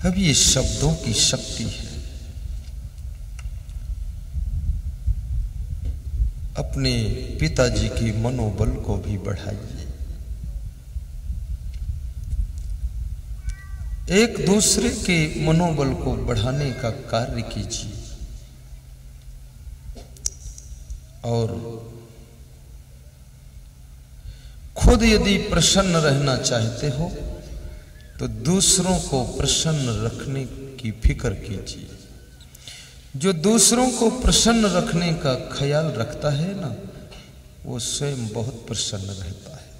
अब ये शब्दों की शक्ति है। अपने पिताजी के मनोबल को भी बढ़ाइए, एक दूसरे के मनोबल को बढ़ाने का कार्य कीजिए। और खुद यदि प्रसन्न रहना चाहते हो तो दूसरों को प्रसन्न रखने की फिक्र कीजिए। जो दूसरों को प्रसन्न रखने का ख्याल रखता है ना, वो स्वयं बहुत प्रसन्न रहता है।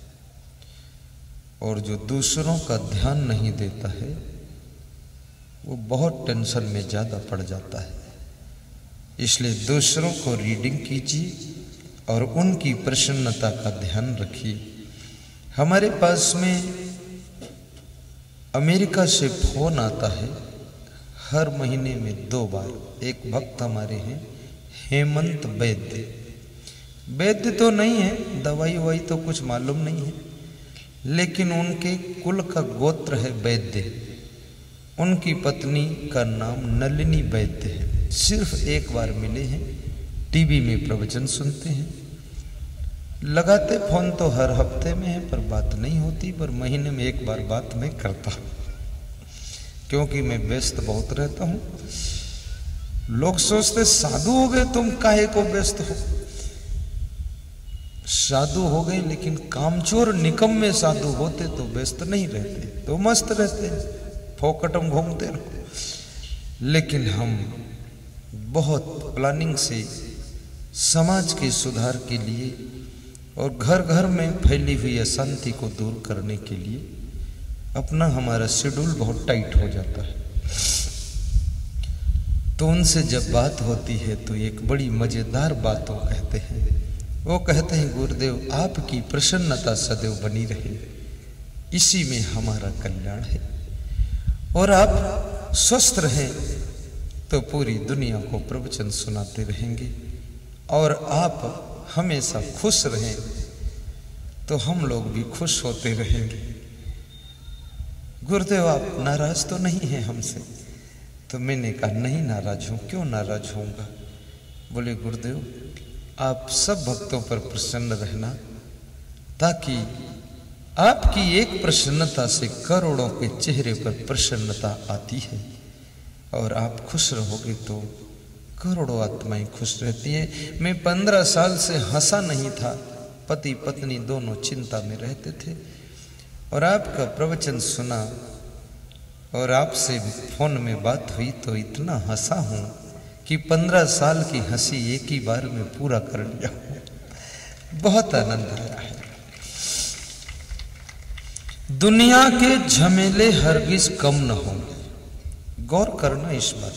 और जो दूसरों का ध्यान नहीं देता है वो बहुत टेंशन में ज्यादा पड़ जाता है। इसलिए दूसरों को रीडिंग कीजिए और उनकी प्रसन्नता का ध्यान रखिए। हमारे पास में अमेरिका से फोन आता है हर महीने में 2 बार। एक भक्त हमारे हैं हेमंत वैद्य। वैद्य तो नहीं है, दवाई ववाई तो कुछ मालूम नहीं है, लेकिन उनके कुल का गोत्र है वैद्य। उनकी पत्नी का नाम नलिनी वैद्य है। सिर्फ एक बार मिले हैं, टीवी में प्रवचन सुनते हैं, लगाते फोन तो हर हफ्ते में है पर बात नहीं होती। पर महीने में 1 बार बात मैं करता हूं, क्योंकि मैं व्यस्त बहुत रहता हूं। लोग सोचते साधु हो गए तुम, काहे को व्यस्त हो। साधु हो गए, लेकिन कामचोर निकम्मे साधु होते तो व्यस्त नहीं रहते, तो मस्त रहते, फोकटम घूमते रहो। लेकिन हम बहुत प्लानिंग से समाज के सुधार के लिए और घर घर में फैली हुई अशांति को दूर करने के लिए अपना हमारा शेड्यूल बहुत टाइट हो जाता है। तो उनसे जब बात होती है तो एक बड़ी मजेदार बात वो कहते हैं। वो कहते हैं गुरुदेव आपकी प्रसन्नता सदैव बनी रहे, इसी में हमारा कल्याण है। और आप स्वस्थ रहें तो पूरी दुनिया को प्रवचन सुनाते रहेंगे। और आप हमेशा खुश रहें तो हम लोग भी खुश होते रहेंगे। गुरुदेव आप नाराज तो नहीं हैं हमसे? तो मैंने कहा नहीं नाराज हूं। क्यों नाराज होऊंगा? बोले गुरुदेव आप सब भक्तों पर प्रसन्न रहना, ताकि आपकी एक प्रसन्नता से करोड़ों के चेहरे पर प्रसन्नता आती है। और आप खुश रहोगे तो करोड़ों आत्माएं खुश रहती हैं। मैं 15 साल से हंसा नहीं था, पति पत्नी दोनों चिंता में रहते थे, और आपका प्रवचन सुना और आपसे फोन में बात हुई तो इतना हंसा हूं कि 15 साल की हंसी एक ही बार में पूरा कर लिया। बहुत आनंद आया है। दुनिया के झमेले हरगिज कम न होंगे। गौर करना इस बात।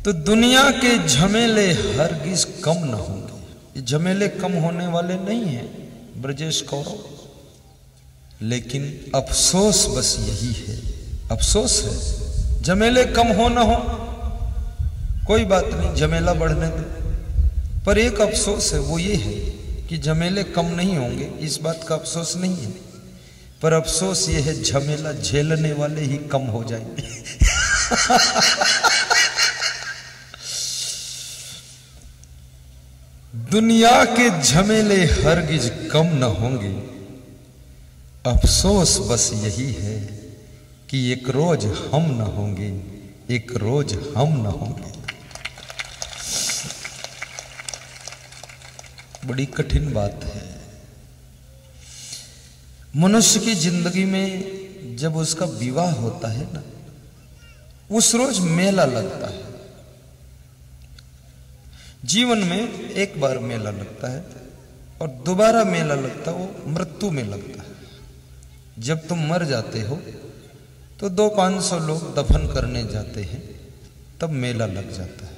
तो दुनिया के झमेले हरगिज कम न होंगे। ये झमेले कम होने वाले नहीं हैं ब्रजेश कौरव, लेकिन अफसोस बस यही है, अफसोस है। झमेले कम हो ना हो कोई बात नहीं, झमेला बढ़ने दो। पर एक अफसोस है, वो ये है कि झमेले कम नहीं होंगे, इस बात का अफसोस नहीं है। पर अफसोस ये है झमेला झेलने वाले ही कम हो जाएंगे। दुनिया के झमेले हरगिज कम न होंगे। अफसोस बस यही है कि एक रोज हम न होंगे, एक रोज हम न होंगे। बड़ी कठिन बात है। मनुष्य की जिंदगी में जब उसका विवाह होता है ना, उस रोज मेला लगता है। जीवन में एक बार मेला लगता है और दोबारा मेला लगता है वो मृत्यु में लगता है। जब तुम मर जाते हो तो 200-500 लोग दफन करने जाते हैं, तब मेला लग जाता है।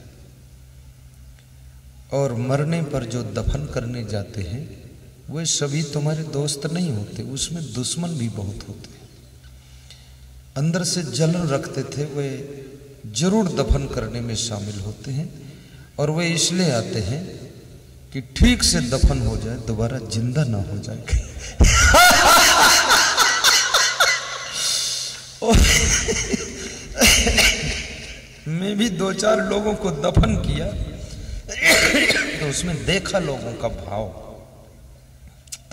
और मरने पर जो दफन करने जाते हैं वे सभी तुम्हारे दोस्त नहीं होते, उसमें दुश्मन भी बहुत होते हैं। अंदर से जलन रखते थे वे जरूर दफन करने में शामिल होते हैं, और वे इसलिए आते हैं कि ठीक से दफन हो जाए, दोबारा जिंदा ना हो जाए। और मैं भी 2-4 लोगों को दफन किया तो उसमें देखा लोगों का भाव।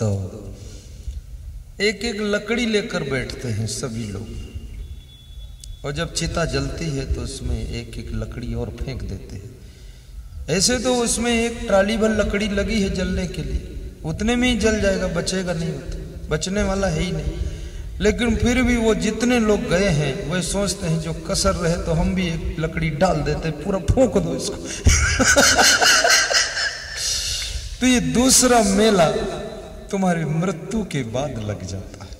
तो एक एक लकड़ी लेकर बैठते हैं सभी लोग, और जब चिता जलती है तो उसमें एक एक लकड़ी और फेंक देते हैं। ऐसे तो उसमें एक ट्राली भर लकड़ी लगी है जलने के लिए, उतने में ही जल जाएगा, बचेगा नहीं, बचने वाला है ही नहीं। लेकिन फिर भी वो जितने लोग गए हैं वे सोचते हैं जो कसर रहे तो हम भी एक लकड़ी डाल देते, पूरा फूंक दो इसको। तो ये दूसरा मेला तुम्हारी मृत्यु के बाद लग जाता है।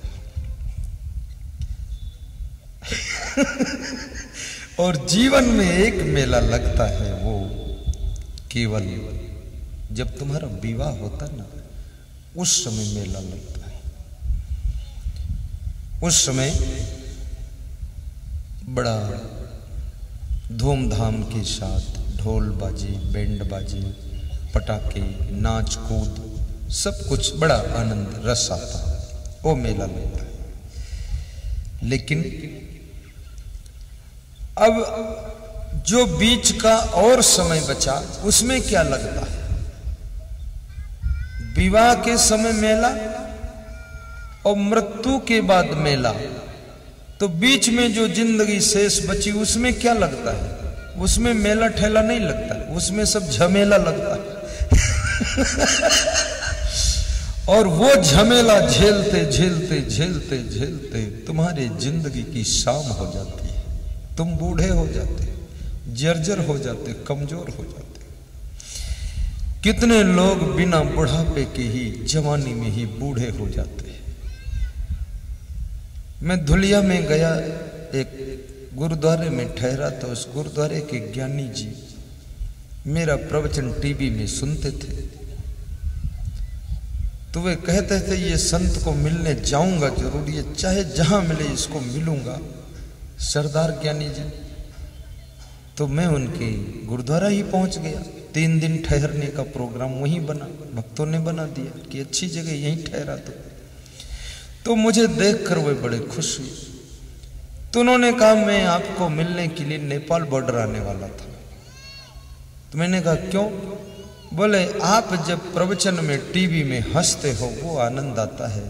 और जीवन में एक मेला लगता है, वो केवल जब तुम्हारा विवाह होता ना, उस समय मेला लगता है। उस समय बड़ा धूमधाम के साथ ढोल बाजी, बैंड बाजी, पटाखे, नाच कूद, सब कुछ बड़ा आनंद रस आता, वो मेला लगता है। लेकिन अब जो बीच का और समय बचा उसमें क्या लगता है? विवाह के समय मेला और मृत्यु के बाद मेला, तो बीच में जो जिंदगी शेष बची उसमें क्या लगता है? उसमें मेला ठेला नहीं लगता, उसमें सब झमेला लगता है। और वो झमेला झेलते झेलते झेलते झेलते तुम्हारी जिंदगी की शाम हो जाती है, तुम बूढ़े हो जाते, जर्जर हो जाते, कमजोर हो जाते। कितने लोग बिना बुढ़ापे के ही जवानी में ही बूढ़े हो जाते हैं। मैं धुलिया में गया, एक गुरुद्वारे में ठहरा, तो उस गुरुद्वारे के ज्ञानी जी मेरा प्रवचन टीवी में सुनते थे। तो वे कहते थे ये संत को मिलने जाऊंगा जरूर, ये चाहे जहां मिले इसको मिलूंगा, सरदार ज्ञानी जी। तो मैं उनके गुरुद्वारा ही पहुंच गया। 3 दिन ठहरने का प्रोग्राम वहीं बना, भक्तों ने बना दिया कि अच्छी जगह यहीं ठहरा। तो मुझे देखकर वे बड़े खुश हुए। तो उन्होंने कहा मैं आपको मिलने के लिए नेपाल बॉर्डर आने वाला था। तो मैंने कहा क्यों? बोले आप जब प्रवचन में टीवी में हंसते हो वो आनंद आता है,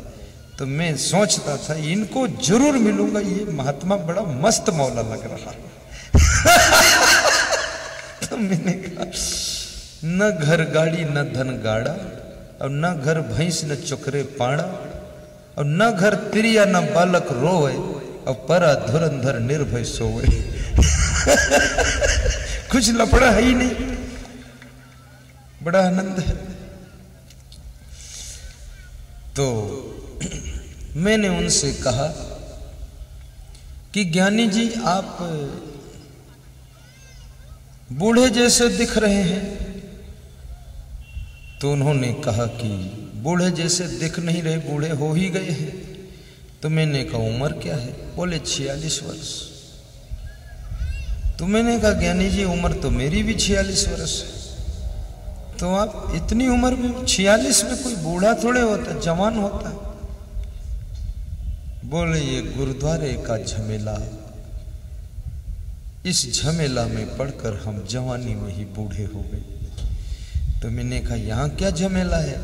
तो मैं सोचता था इनको जरूर मिलूंगा, ये महात्मा बड़ा मस्त मौला लग रहा है। तो मैंने कहा न घर गाड़ी न धन गाड़ा, और न घर भैंस न चुकरे पाड़ा, और न घर तिरिया न बालक रोए, और परा धुरंधर निर्भय सोए। कुछ लफड़ा है ही नहीं, बड़ा आनंद है। तो मैंने उनसे कहा कि ज्ञानी जी आप बूढ़े जैसे दिख रहे हैं। तो उन्होंने कहा कि बूढ़े जैसे दिख नहीं रहे, बूढ़े हो ही गए हैं। तो मैंने कहा उम्र क्या है? बोले 46 वर्ष। तो मैंने कहा ज्ञानी जी उम्र तो मेरी भी 46 वर्ष है, तो आप इतनी उम्र में 46 में कोई बूढ़ा थोड़े होता, जवान होता। बोले ये गुरुद्वारे का झमेला, इस झमेला में पढ़कर हम जवानी में ही बूढ़े हो गए। तो मैंने कहा यहाँ क्या झमेला है?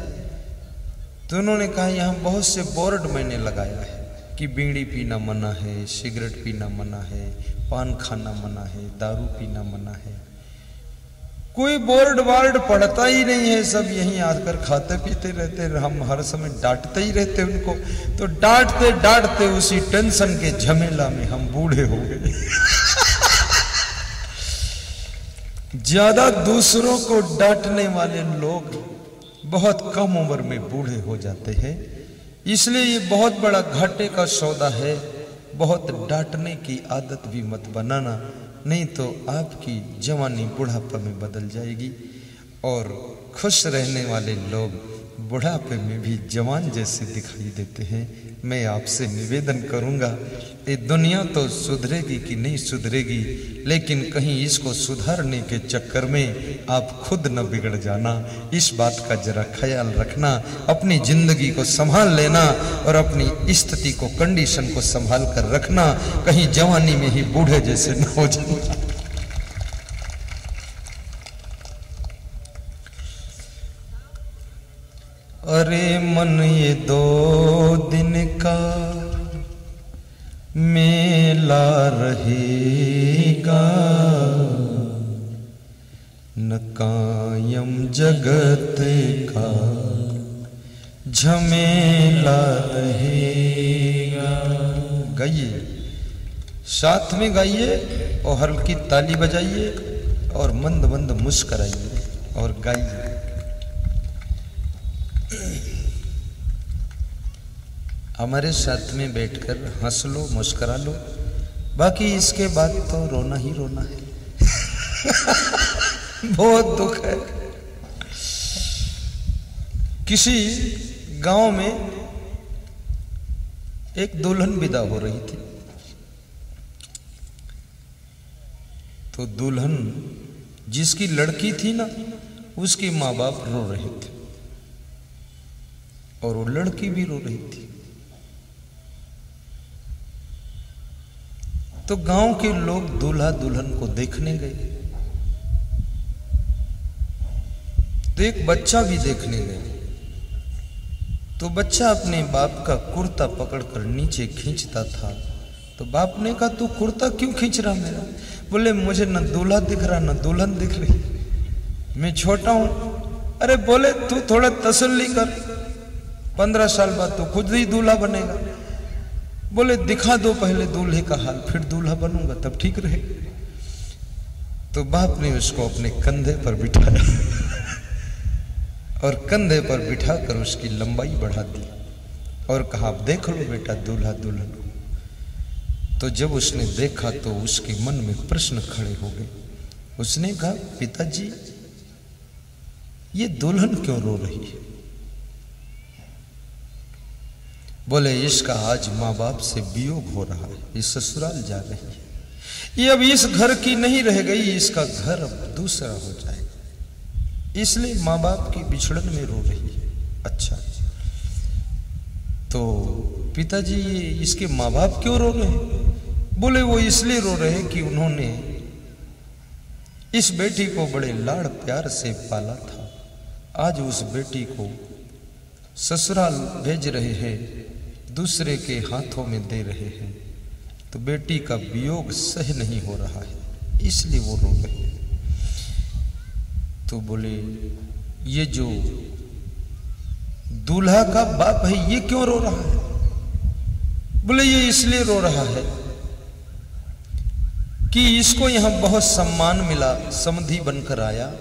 तो उन्होंने कहा यहाँ बहुत से बोर्ड मैंने लगाया है कि बीड़ी पीना मना है, सिगरेट पीना मना है, पान खाना मना है, दारू पीना मना है। कोई बोर्ड वार्ड पढ़ता ही नहीं है, सब यहीं आकर खाते पीते रहते हैं। हम हर समय डांटते ही रहते उनको। तो डांटते डांटते उसी टेंशन के झमेला में हम बूढ़े हो गए। ज्यादा दूसरों को डांटने वाले लोग बहुत कम उम्र में बूढ़े हो जाते हैं। इसलिए ये बहुत बड़ा घाटे का सौदा है। बहुत डांटने की आदत भी मत बनाना, नहीं तो आपकी जवानी बुढ़ापा में बदल जाएगी। और खुश रहने वाले लोग बुढ़ापे में भी जवान जैसे दिखाई देते हैं। मैं आपसे निवेदन करूंगा, ये दुनिया तो सुधरेगी कि नहीं सुधरेगी, लेकिन कहीं इसको सुधारने के चक्कर में आप खुद न बिगड़ जाना। इस बात का जरा ख्याल रखना, अपनी जिंदगी को संभाल लेना और अपनी स्थिति को, कंडीशन को संभाल कर रखना, कहीं जवानी में ही बूढ़े जैसे न हो जाना। अरे मन ये 2 दिन का मेला रहेगा, न कायम जगत का झमेला रहेगा। गाइए, साथ में गाइए और हल्की ताली बजाइए और मंद मंद मुस्कुराइए और गाइए। हमारे साथ में बैठकर हंस लो, मुस्कुरा लो, बाकी इसके बाद तो रोना ही रोना है। बहुत दुख है। किसी गांव में एक दुल्हन विदा हो रही थी, तो दुल्हन जिसकी लड़की थी ना, उसके माँ बाप रो रहे थे और वो लड़की भी रो रही थी। तो गांव के लोग दूल्हा दुल्हन को देखने गए, तो एक बच्चा भी देखने गए। तो बच्चा अपने बाप का कुर्ता पकड़कर नीचे खींचता था। तो बाप ने कहा, तू कुर्ता क्यों खींच रहा मेरा? बोले, मुझे न दूल्हा दिख रहा न दुल्हन दिख रही, मैं छोटा हूं। अरे बोले, तू थोड़ा तसल्ली कर, 15 साल बाद तो खुद ही दूल्हा बनेगा। बोले, दिखा दो पहले दूल्हे का हाल, फिर दूल्हा बनूंगा, तब ठीक रहेगा। तो बाप ने उसको अपने कंधे पर बिठाया और कंधे पर बिठाकर उसकी लंबाई बढ़ा दी और कहा, अब देख लो बेटा दूल्हा दुल्हन को। तो जब उसने देखा तो उसके मन में प्रश्न खड़े हो गए। उसने कहा, पिताजी, ये दुल्हन क्यों रो रही है? बोले, इसका आज माँ बाप से वियोग हो रहा है, ये ससुराल जा रही है, ये अब इस घर की नहीं रह गई, इसका घर अब दूसरा हो जाएगा, इसलिए माँ बाप की बिछड़न में रो रही है। अच्छा, तो पिताजी ये इसके माँ बाप क्यों रो रहे हैं? बोले, वो इसलिए रो रहे हैं कि उन्होंने इस बेटी को बड़े लाड़ प्यार से पाला था, आज उस बेटी को ससुराल भेज रहे हैं, दूसरे के हाथों में दे रहे हैं, तो बेटी का वियोग सह नहीं हो रहा है, इसलिए वो रो रहे हैं। तो बोले, ये जो दूल्हा का बाप है ये क्यों रो रहा है? बोले, ये इसलिए रो रहा है कि इसको यहां बहुत सम्मान मिला, समधी बनकर आया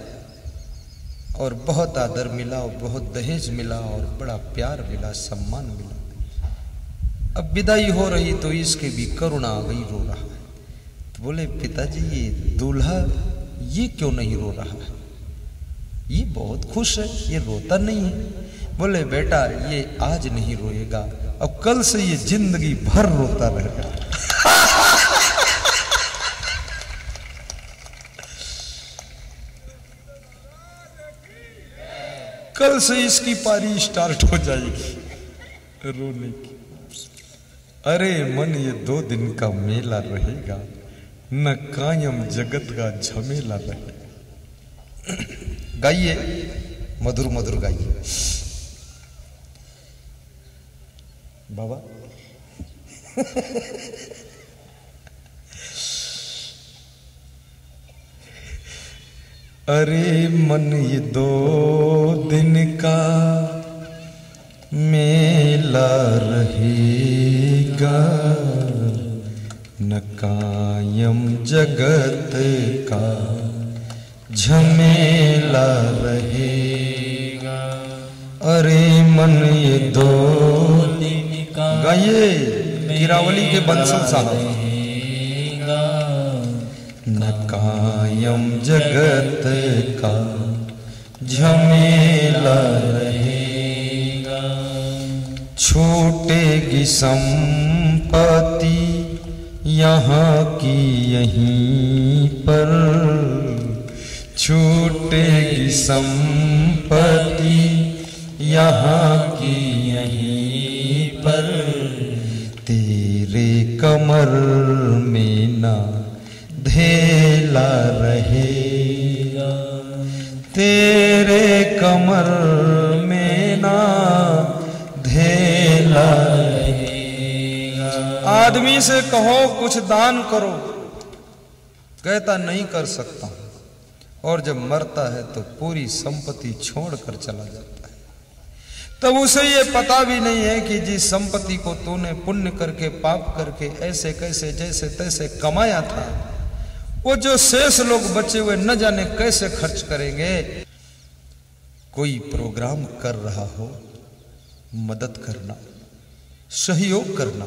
और बहुत आदर मिला और बहुत दहेज मिला और बड़ा प्यार मिला, सम्मान मिला। अब विदाई हो रही तो इसके भी करुणा आ गई, रो रहा है। तो बोले, पिताजी ये दूल्हा ये क्यों नहीं रो रहा है? ये बहुत खुश है, ये रोता नहीं है। बोले, बेटा ये आज नहीं रोएगा, अब कल से ये जिंदगी भर रोता रहेगा। कल से इसकी पारी स्टार्ट हो जाएगी रोने की। अरे मन ये 2 दिन का मेला रहेगा, न कायम जगत का झमेला रहेगा। गाइए, मधुर मधुर गाइए बाबा। अरे मन ये 2 दिन का मेला रहेगा, न कायम जगत का झमेला रहेगा। अरे मन ये 2 दिन का, गाइए गिरावली के बंसल साहब, न कायम जगत का झमेला रहेगा। छूटेगी संपत्ति यहाँ की यहीं पर, छूटेगी संपत्ति यहाँ की यहीं पर, तेरे कमर में ना धेला रहेगा, तेरे कमर में ना धेला रहेगा। आदमी से कहो कुछ दान करो, कहता नहीं कर सकता हूं, और जब मरता है तो पूरी संपत्ति छोड़कर चला जाता है। तब उसे ये पता भी नहीं है कि जिस संपत्ति को तूने पुण्य करके पाप करके ऐसे कैसे जैसे तैसे कमाया था, वो जो शेष लोग बचे हुए न जाने कैसे खर्च करेंगे। कोई प्रोग्राम कर रहा हो, मदद करना, सहयोग करना,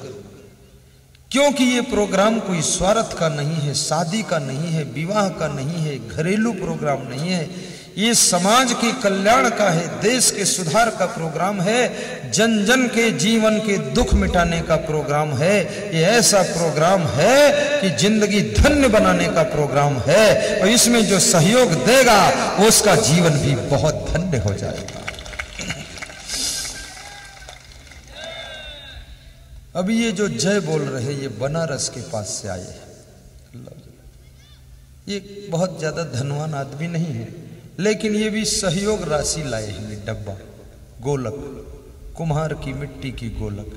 क्योंकि ये प्रोग्राम कोई स्वार्थ का नहीं है, शादी का नहीं है, विवाह का नहीं है, घरेलू प्रोग्राम नहीं है, ये समाज के कल्याण का है, देश के सुधार का प्रोग्राम है, जन जन के जीवन के दुख मिटाने का प्रोग्राम है। ये ऐसा प्रोग्राम है कि जिंदगी धन्य बनाने का प्रोग्राम है, और इसमें जो सहयोग देगा उसका जीवन भी बहुत धन्य हो जाएगा। अभी ये जो जय बोल रहे, ये बनारस के पास से आए हैं। ये बहुत ज्यादा धनवान आदमी नहीं है, लेकिन ये भी सहयोग राशि लाए हैं। ये डब्बा गोलक, कुम्हार की मिट्टी की गोलक,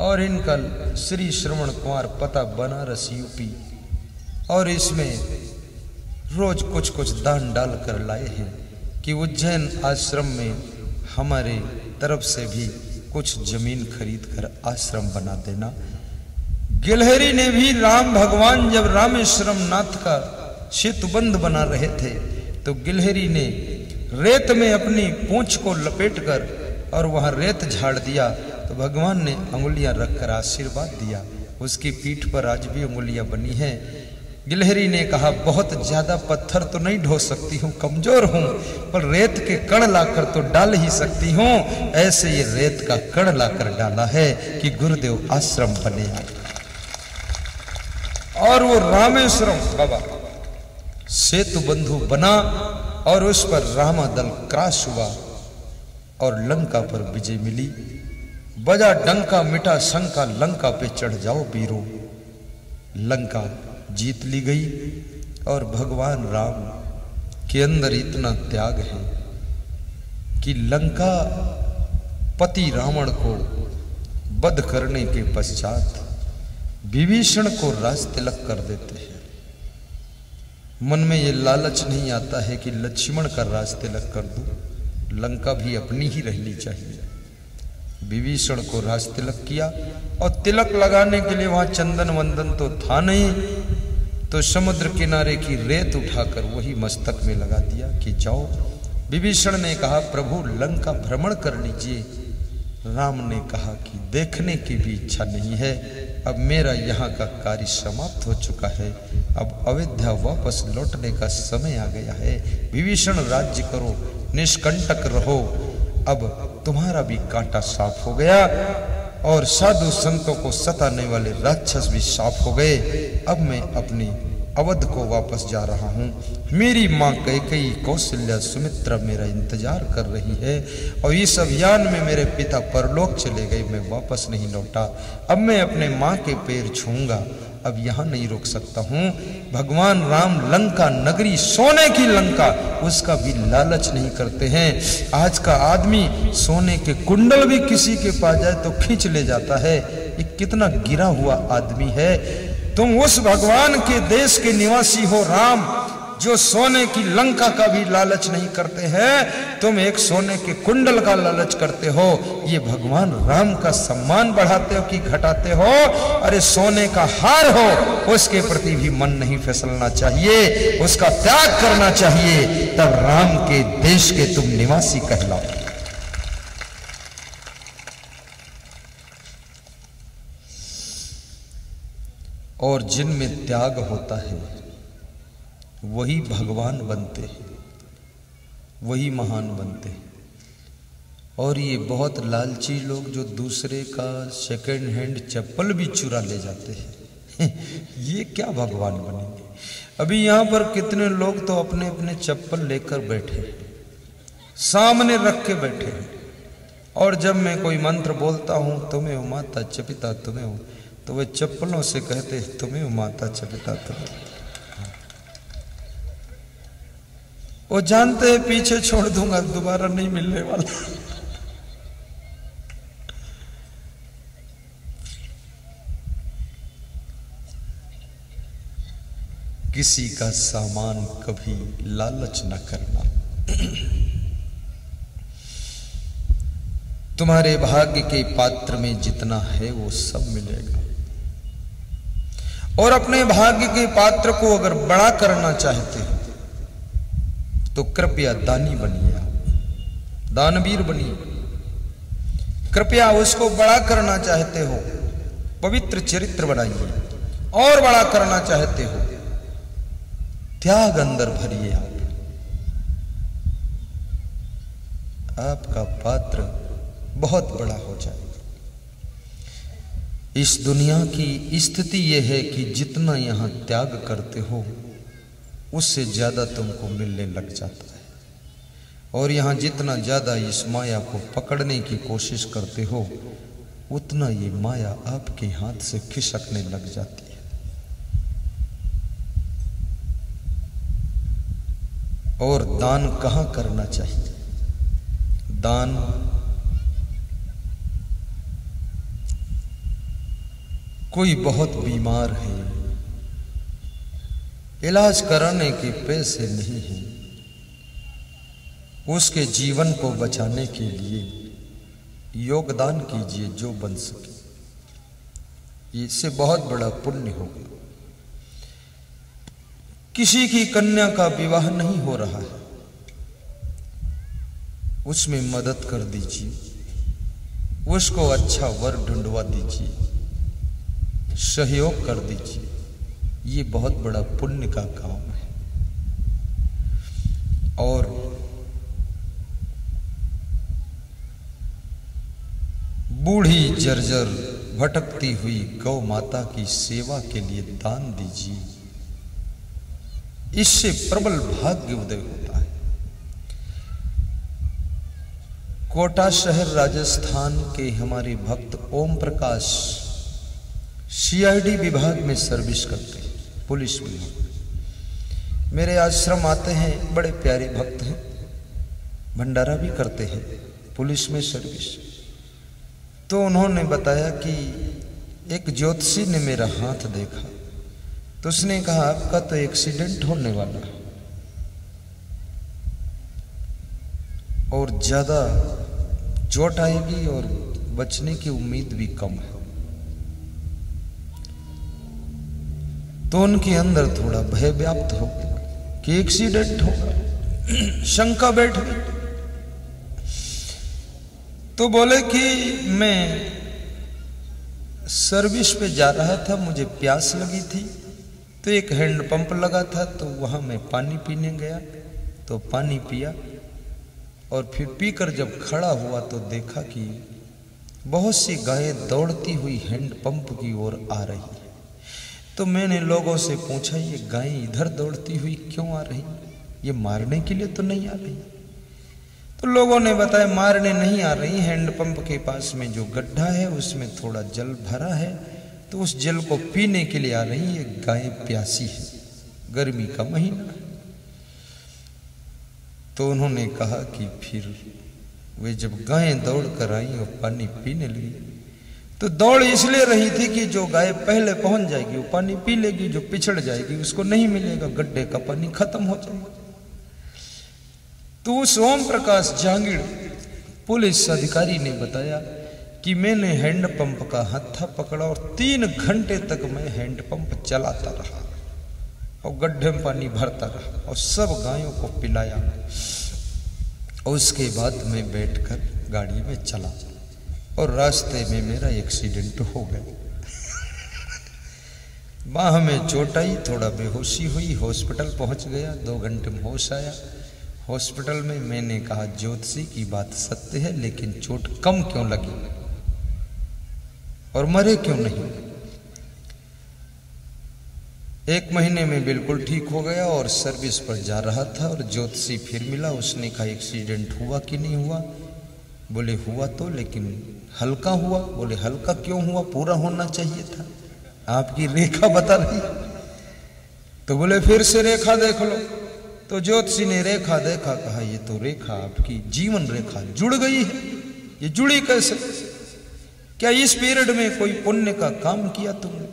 और इनका श्री श्रवण कुमार, पता बनारस यूपी, और इसमें रोज कुछ कुछ दान डाल कर लाए हैं कि उज्जैन आश्रम में हमारे तरफ से भी कुछ जमीन खरीद कर आश्रम बना देना। गिलहरी ने भी, राम भगवान जब रामेश्वरम नाथ का सेतुबंध बना रहे थे तो गिलहरी ने रेत में अपनी पूंछ को लपेटकर और वहां रेत झाड़ दिया, तो भगवान ने अंगुलियां रखकर आशीर्वाद दिया। उसकी पीठ पर आज भी अंगुलियां बनी हैं। गिलहरी ने कहा, बहुत ज्यादा पत्थर तो नहीं ढो सकती हूँ, कमजोर हूं, पर रेत के कण लाकर तो डाल ही सकती हूँ। ऐसे ये रेत का कण लाकर डाला है कि गुरुदेव आश्रम बने। और वो रामेश्वरम बाबा सेतु बंधु बना, और उस पर रामादल क्रॉस हुआ और लंका पर विजय मिली। बजा डंका, मिटा शंका, लंका पे चढ़ जाओ वीरों। लंका जीत ली गई, और भगवान राम के अंदर इतना त्याग है कि लंका पति रावण को वध करने के पश्चात विभीषण को राज तिलक कर देते हैं। मन में ये लालच नहीं आता है कि लक्ष्मण का राज तिलक कर दूं, लंका भी अपनी ही रहनी चाहिए। विभीषण को राज तिलक किया, और तिलक लगाने के लिए वहां चंदन वंदन तो था नहीं, तो समुद्र किनारे की रेत उठाकर वही मस्तक में लगा दिया कि जाओ। विभीषण ने कहा, प्रभु लंका भ्रमण कर लीजिए। राम ने कहा कि देखने की भी इच्छा नहीं है, अब मेरा यहाँ का कार्य समाप्त हो चुका है, अब अयोध्या वापस लौटने का समय आ गया है। विभीषण राज्य करो, निष्कंटक रहो, अब तुम्हारा भी कांटा साफ हो गया, और साधु संतों को सताने वाले राक्षस भी साफ हो गए। अब मैं अपनी अवध को वापस जा रहा हूँ। मेरी माँ कैकेयी, कौशल्या, सुमित्रा मेरा इंतजार कर रही है, और इस अभियान में मेरे पिता परलोक चले गए, मैं वापस नहीं लौटा। अब मैं अपने माँ के पैर छूऊंगा, अब यहाँ नहीं रुक सकता हूँ। भगवान राम लंका नगरी, सोने की लंका, उसका भी लालच नहीं करते हैं। आज का आदमी सोने के कुंडल भी किसी के पास जाए तो खींच ले जाता है। ये कितना गिरा हुआ आदमी है। तुम उस भगवान के देश के निवासी हो राम, जो सोने की लंका का भी लालच नहीं करते हैं, तुम एक सोने के कुंडल का लालच करते हो। ये भगवान राम का सम्मान बढ़ाते हो कि घटाते हो? अरे सोने का हार हो, उसके प्रति भी मन नहीं फिसलना चाहिए, उसका त्याग करना चाहिए, तब राम के देश के तुम निवासी कहलाओ। और जिनमें त्याग होता है वही भगवान बनते हैं, वही महान बनते हैं। और ये बहुत लालची लोग जो दूसरे का सेकंड हैंड चप्पल भी चुरा ले जाते हैं ये क्या भगवान बनेंगे। अभी यहाँ पर कितने लोग तो अपने अपने चप्पल लेकर बैठे, सामने रख के बैठे, और जब मैं कोई मंत्र बोलता हूँ तुम्हें हो माता च पिता तुम्हें हो, तो वे चप्पलों से कहते तुम्हें हो माता च पिता तुम्हें। वो जानते हैं पीछे छोड़ दूंगा दोबारा नहीं मिलने वाला। किसी का सामान कभी लालच न करना। तुम्हारे भाग्य के पात्र में जितना है वो सब मिलेगा, और अपने भाग्य के पात्र को अगर बड़ा करना चाहते हो तो कृपया दानी बनिए, आप दानवीर बनिए। कृपया उसको बड़ा करना चाहते हो पवित्र चरित्र बनाइए, और बड़ा करना चाहते हो त्याग अंदर भरिए। आपका पात्र बहुत बड़ा हो जाएगा। इस दुनिया की स्थिति यह है कि जितना यहां त्याग करते हो उससे ज्यादा तुमको मिलने लग जाता है, और यहां जितना ज्यादा इस माया को पकड़ने की कोशिश करते हो उतना ये माया आपके हाथ से खिसकने लग जाती है। और दान कहां करना चाहिए? दान कोई बहुत बीमार है, इलाज कराने के पैसे नहीं हैं, उसके जीवन को बचाने के लिए योगदान कीजिए जो बन सके, इससे बहुत बड़ा पुण्य होगा। किसी की कन्या का विवाह नहीं हो रहा है, उसमें मदद कर दीजिए, उसको अच्छा वर ढूंढवा दीजिए, सहयोग कर दीजिए, ये बहुत बड़ा पुण्य का काम है। और बूढ़ी जर्जर भटकती हुई गौ माता की सेवा के लिए दान दीजिए, इससे प्रबल भाग्य उदय होता है। कोटा शहर राजस्थान के हमारे भक्त ओम प्रकाश CID विभाग में सर्विस करते हैं, पुलिस विभाग। मेरे आश्रम आते हैं, बड़े प्यारे भक्त हैं, भंडारा भी करते हैं, पुलिस में सर्विस। तो उन्होंने बताया कि एक ज्योतिषी ने मेरा हाथ देखा, तो उसने कहा आपका तो एक्सीडेंट होने वाला है और ज्यादा चोट आएगी और बचने की उम्मीद भी कम है। तो उनके अंदर थोड़ा भय व्याप्त हो गया कि एक्सीडेंट होगा, शंका बैठ गई। तो बोले कि मैं सर्विस पे जा रहा था, मुझे प्यास लगी थी, तो एक हैंडपंप लगा था, तो वहां मैं पानी पीने गया, तो पानी पिया, और फिर पीकर जब खड़ा हुआ तो देखा कि बहुत सी गायें दौड़ती हुई हैंडपंप की ओर आ रही है। तो मैंने लोगों से पूछा ये गायें इधर दौड़ती हुई क्यों आ रही, ये मारने के लिए तो नहीं आ रही? तो लोगों ने बताया मारने नहीं आ रही, हैंडपंप के पास में जो गड्ढा है उसमें थोड़ा जल भरा है, तो उस जल को पीने के लिए आ रही है, गाय प्यासी है, गर्मी का महीना है। तो उन्होंने कहा कि फिर वे जब गायें दौड़ कर आई और पानी पीने लगी, तो दौड़ इसलिए रही थी कि जो गाय पहले पहुंच जाएगी वो पानी पी लेगी, जो पिछड़ जाएगी उसको नहीं मिलेगा, गड्ढे का पानी खत्म हो जाएगा। तो उस ओम प्रकाश जांगिड़ पुलिस अधिकारी ने बताया कि मैंने हैंडपंप का हत्था पकड़ा और 3 घंटे तक मैं हैंडपंप चलाता रहा और गड्ढे में पानी भरता रहा और सब गायों को पिलाया, और उसके बाद मैं बैठकर गाड़ी में चला और रास्ते में मेरा एक्सीडेंट हो गया। बाह में चोट आई, थोड़ा बेहोशी हुई, हॉस्पिटल पहुंच गया, 2 घंटे में होश आया। हॉस्पिटल में। मैंने कहा ज्योतिषी की बात सत्य है, लेकिन चोट कम क्यों लगी और मरे क्यों नहीं? 1 महीने में बिल्कुल ठीक हो गया और सर्विस पर जा रहा था और ज्योतिषी फिर मिला। उसने कहा एक्सीडेंट हुआ कि नहीं हुआ? बोले हुआ तो, लेकिन हल्का हुआ। बोले हल्का क्यों हुआ? पूरा होना चाहिए था, आपकी रेखा बता रही। तो बोले फिर से रेखा देख लो। तो ज्योतिषी ने रेखा देखा, कहा ये तो रेखा आपकी जीवन रेखा जुड़ गई है। ये जुड़ी कैसे? क्या इस पीरियड में कोई पुण्य का काम किया तुमने?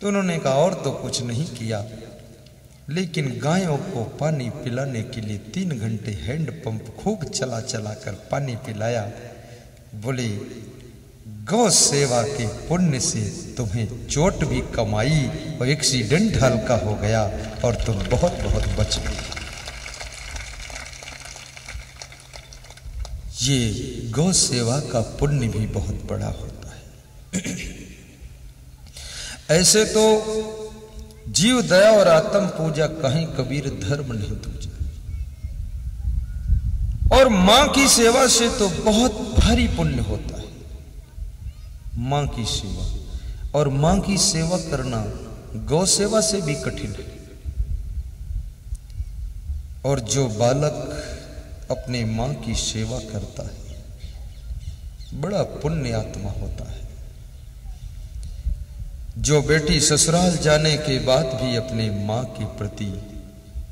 तो उन्होंने कहा और तो कुछ नहीं किया, लेकिन गायों को पानी पिलाने के लिए 3 घंटे हैंड पंप खूब चला चला कर पानी पिलाया। बोले गौ सेवा के पुण्य से तुम्हें चोट भी कमाई और एक्सीडेंट हल्का हो गया और तुम बहुत बहुत बच गए। ये गौ सेवा का पुण्य भी बहुत बड़ा होता है। ऐसे तो जीव दया और आत्म पूजा कहीं कबीर धर्म नहीं दूजा। और मां की सेवा से तो बहुत भारी पुण्य होता है। मां की सेवा, और मां की सेवा करना गौ सेवा से भी कठिन है। और जो बालक अपने मां की सेवा करता है बड़ा पुण्य आत्मा होता है। जो बेटी ससुराल जाने के बाद भी अपने मां के प्रति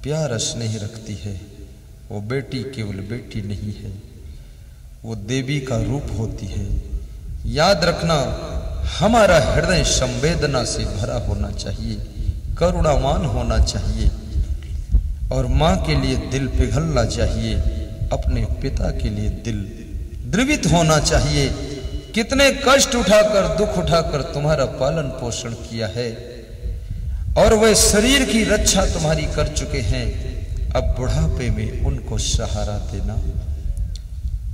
प्यार स्नेह रखती है, वो बेटी केवल बेटी नहीं है, वो देवी का रूप होती है। याद रखना, हमारा हृदय संवेदना से भरा होना चाहिए, करुणावान होना चाहिए और मां के लिए दिल पिघलना चाहिए, अपने पिता के लिए दिल द्रवित होना चाहिए। कितने कष्ट उठाकर, दुख उठाकर तुम्हारा पालन पोषण किया है और वह शरीर की रक्षा तुम्हारी कर चुके हैं। अब बुढ़ापे में उनको सहारा देना,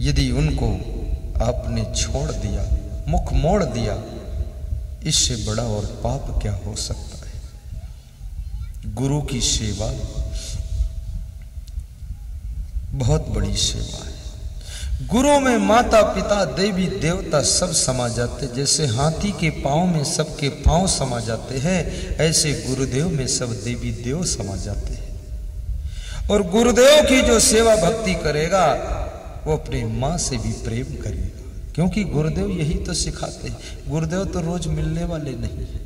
यदि उनको आपने छोड़ दिया, मुख मोड़ दिया, इससे बड़ा और पाप क्या हो सकता है। गुरु की सेवा बहुत बड़ी सेवा है। गुरु में माता पिता देवी देवता सब समा जाते। जैसे हाथी के पांव में सबके पांव समा जाते हैं, ऐसे गुरुदेव में सब देवी देव समा जाते हैं। और गुरुदेव की जो सेवा भक्ति करेगा वो अपनी मां से भी प्रेम करेगा, क्योंकि गुरुदेव यही तो सिखाते हैं। गुरुदेव तो रोज मिलने वाले नहीं है,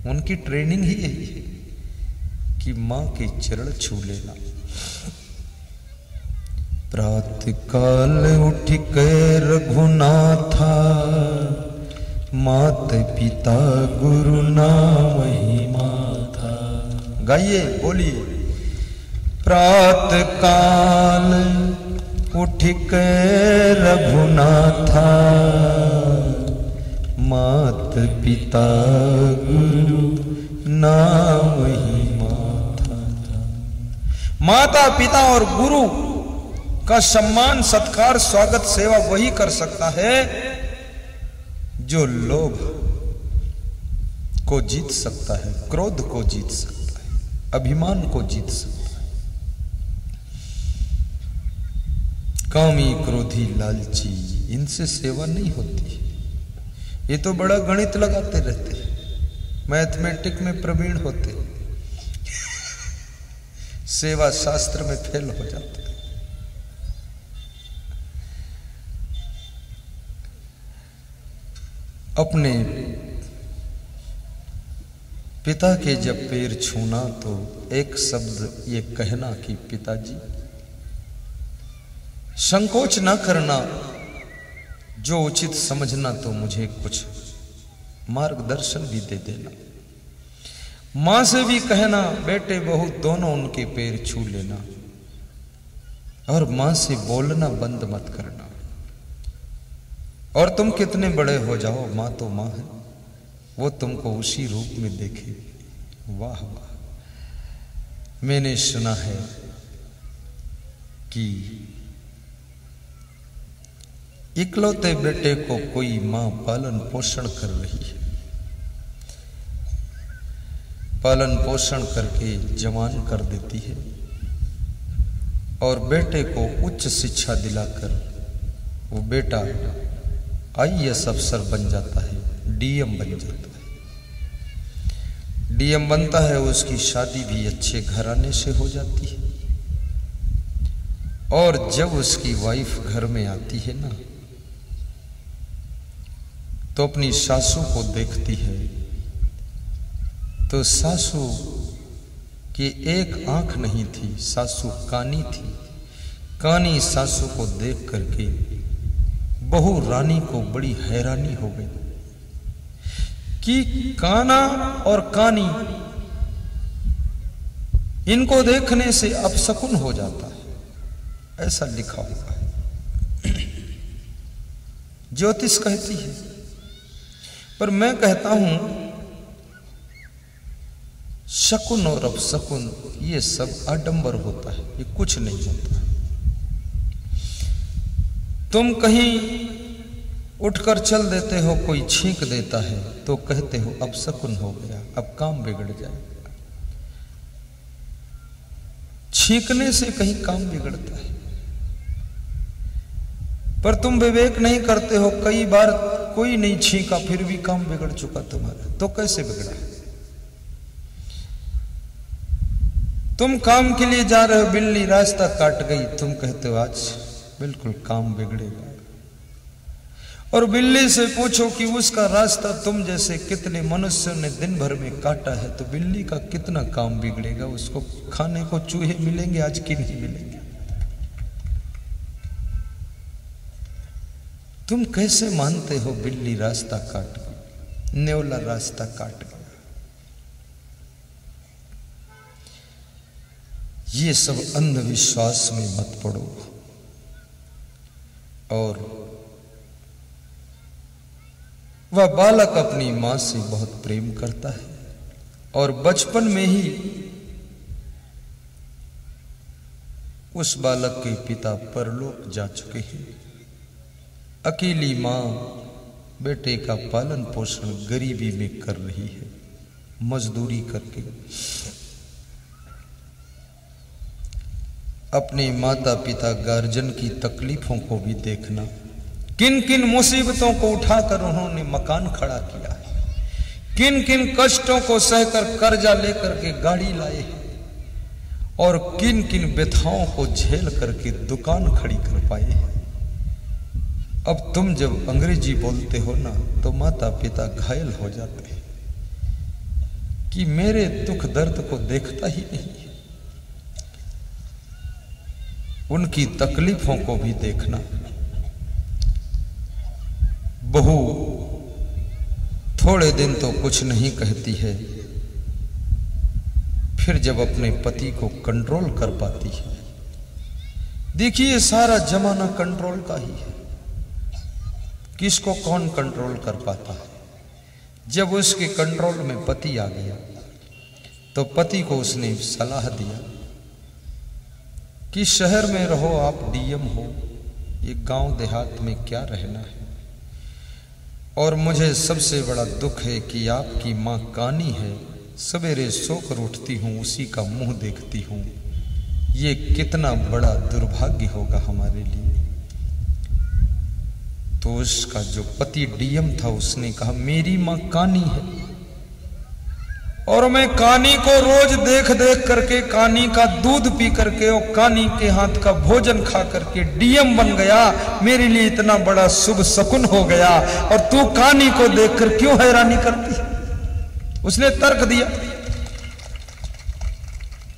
उनकी ट्रेनिंग ही यही है कि मां के चरण छू लेना। प्रातः काल उठ के रघुनाथा, मात पिता गुरु नाम ही माथा। गाइए, बोलिए। प्रातः काल उठ के रघुनाथा, मात पिता गुरु नाम ही माथा। माता पिता और गुरु का सम्मान, सत्कार, स्वागत, सेवा वही कर सकता है जो लोभ को जीत सकता है, क्रोध को जीत सकता है, अभिमान को जीत सकता है। कामी, क्रोधी, लालची, इनसे सेवा नहीं होती। ये तो बड़ा गणित लगाते रहते हैं, मैथमेटिक में प्रवीण होते, सेवा शास्त्र में फेल हो जाते। अपने पिता के जब पैर छूना तो एक शब्द ये कहना कि पिताजी, संकोच ना करना, जो उचित समझना तो मुझे कुछ मार्गदर्शन भी दे देना। मां से भी कहना बेटे बहू दोनों उनके पैर छू लेना, और मां से बोलना बंद मत करना। और तुम कितने बड़े हो जाओ, मां तो मां है, वो तुमको उसी रूप में देखे। वाह वाह। मैंने सुना है कि इकलौते बेटे को कोई मां पालन पोषण कर रही है, पालन पोषण करके जवान कर देती है और बेटे को उच्च शिक्षा दिलाकर वो बेटा IAS अफसर बन जाता है, DM बन जाता है। DM बनता है, उसकी शादी भी अच्छे घराने से हो जाती है। और जब उसकी वाइफ घर में आती है ना, तो अपनी सासू को देखती है, तो सासू की एक आंख नहीं थी, सासू कानी थी। कानी सासू को देख करके बहू रानी को बड़ी हैरानी हो गई कि काना और कानी, इनको देखने से अपशकुन हो जाता है, ऐसा लिखा हुआ है, ज्योतिष कहती है। पर मैं कहता हूं शकुन और अपशकुन ये सब आडंबर होता है, ये कुछ नहीं होता। तुम कहीं उठकर चल देते हो, कोई छींक देता है तो कहते हो अपशकुन हो गया, अब काम बिगड़ जाएगा। छींकने से कहीं काम बिगड़ता है, पर तुम विवेक नहीं करते हो। कई बार कोई नहीं छींका फिर भी काम बिगड़ चुका तुम्हारा, तो कैसे बिगड़ा? तुम काम के लिए जा रहे हो, बिल्ली रास्ता काट गई, तुम कहते हो आज बिल्कुल काम बिगड़ेगा। और बिल्ली से पूछो कि उसका रास्ता तुम जैसे कितने मनुष्यों ने दिन भर में काटा है, तो बिल्ली का कितना काम बिगड़ेगा। उसको खाने को चूहे मिलेंगे आज कि नहीं मिलेंगे? तुम कैसे मानते हो बिल्ली रास्ता काट गई, न्योला रास्ता काट गया? ये सब अंधविश्वास में मत पड़ो। और वह बालक अपनी मां से बहुत प्रेम करता है और बचपन में ही उस बालक के पिता परलोक जा चुके हैं। अकेली मां बेटे का पालन पोषण गरीबी में कर रही है, मजदूरी करके। अपने माता पिता गार्जियन की तकलीफों को भी देखना, किन किन मुसीबतों को उठाकर उन्होंने मकान खड़ा किया है, किन किन कष्टों को सहकर कर्जा लेकर के गाड़ी लाए हैं, और किन किन व्यथाओं को झेल करके दुकान खड़ी कर पाए हैं। अब तुम जब अंग्रेजी बोलते हो ना, तो माता पिता घायल हो जाते हैं कि मेरे दुख दर्द को देखता ही नहीं है। उनकी तकलीफों को भी देखना। बहू थोड़े दिन तो कुछ नहीं कहती है, फिर जब अपने पति को कंट्रोल कर पाती है, देखिए सारा जमाना कंट्रोल का ही है। किसको कौन कंट्रोल कर पाता है? जब उसके कंट्रोल में पति आ गया, तो पति को उसने सलाह दिया कि शहर में रहो, आप DM हो, ये गांव देहात में क्या रहना है। और मुझे सबसे बड़ा दुख है कि आपकी माँ कानी है, सवेरे सोकर उठती हूँ उसी का मुंह देखती हूँ, ये कितना बड़ा दुर्भाग्य होगा हमारे लिए। तो उसका जो पति DM था उसने कहा मेरी माँ कानी है, और मैं कानी को रोज देख देख करके, कानी का दूध पी करके और कानी के हाथ का भोजन खा करके DM बन गया, मेरे लिए इतना बड़ा शुभ शकुन हो गया, और तू कानी को देखकर क्यों हैरानी करती? उसने तर्क दिया।